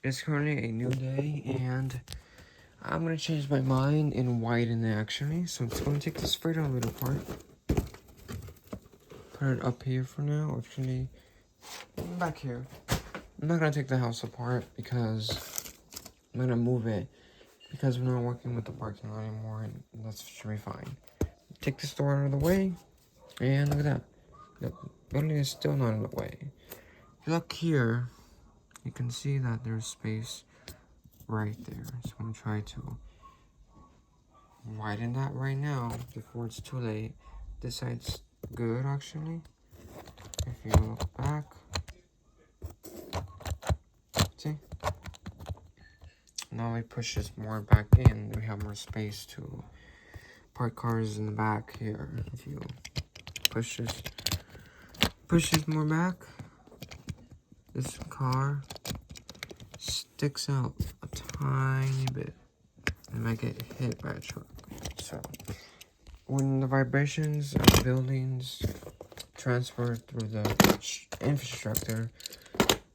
It's currently a new day, and I'm gonna change my mind and widen it actually. So I'm just gonna take this freight elevator apart, put it up here for now. Actually, back here. I'm not gonna take the house apart because I'm gonna move it because we're not working with the parking lot anymore, and that should be fine. Take this door out of the way, and look at that. The building is still not in the way. If you look here, you can see that there's space right there. So I'm gonna try to widen that right now before it's too late. This side's good actually. If you look back, see? Now we push this more back in, we have more space to park cars in the back here. If you push this more back, this car sticks out a tiny bit and might get hit by a truck. So when the vibrations of buildings transfer through the infrastructure,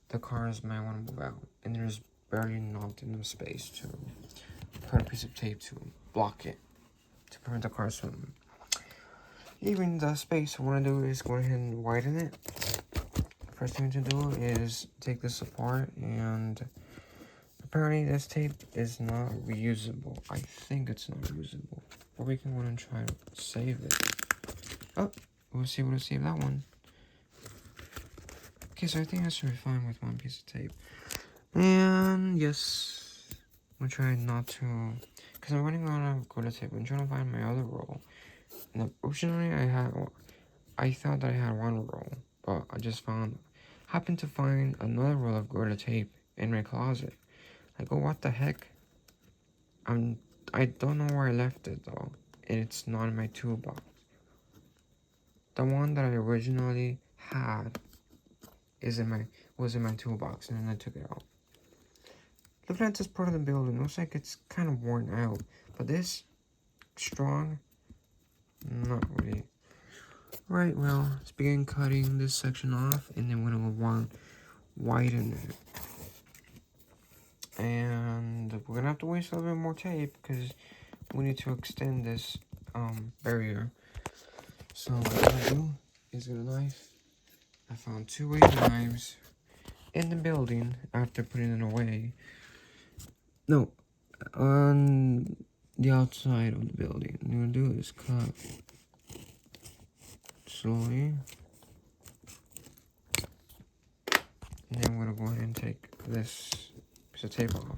the cars might want to move out, and there's barely not enough space to put a piece of tape to block it, to prevent the cars from leaving the space. What I want to do is go ahead and widen it. First thing to do is take this apart, and apparently this tape is not reusable. I think it's not reusable, but we can go and try to save it. Oh, we'll see able to save that one. Okay, so I think that should be fine with one piece of tape. And yes, I'm gonna try not to, because I'm running out of glitter tape. I'm trying to find my other roll. And originally I thought that I had one roll, but I just happened to find another roll of glitter tape in my closet. I go, what the heck? I don't know where I left it though, and it's not in my toolbox. The one that I originally had was in my toolbox, and then I took it out. Looking at this part of the building, looks like it's kind of worn out, but this strong, not really. Right, well, let's begin cutting this section off, and then we're gonna widen it. And we're gonna have to waste a little bit more tape because we need to extend this barrier. So what I'm gonna do is get a knife. I found 2 wide knives in the building after putting it away. No, on the outside of the building. What I'm gonna do is cut slowly, and then we're gonna go ahead and take this piece of tape off.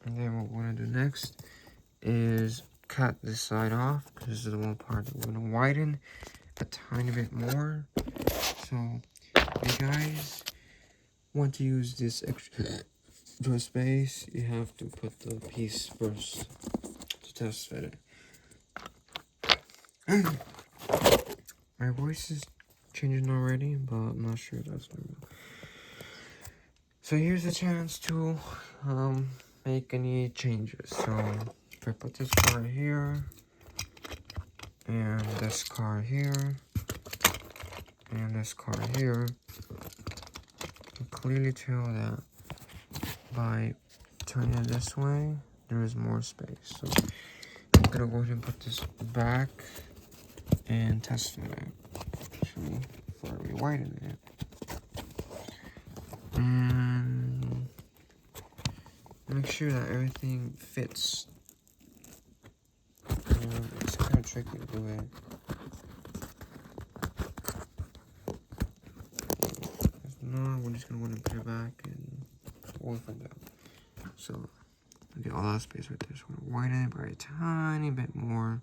And then what we're gonna do next is cut this side off, because this is the one part that we're gonna widen a tiny bit more. So if you guys want to use this extra space, you have to put the piece first to test fit it. My voice is changing already, but I'm not sure that's normal. So here's a chance to make any changes. So if I put this car here, and this car here, and this car here, you can clearly tell that by turning it this way, there is more space. So I'm gonna go ahead and put this back and test fit it actually before we widen it. And make sure that everything fits. It's kind of tricky to do it. If not, we're just gonna want to put it back and we'll find out. So, okay, all that space right there. So we're gonna widen it by a tiny bit more,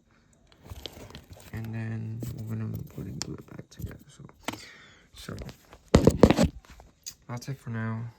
and then we're gonna put it, glue it back together. So that's it for now.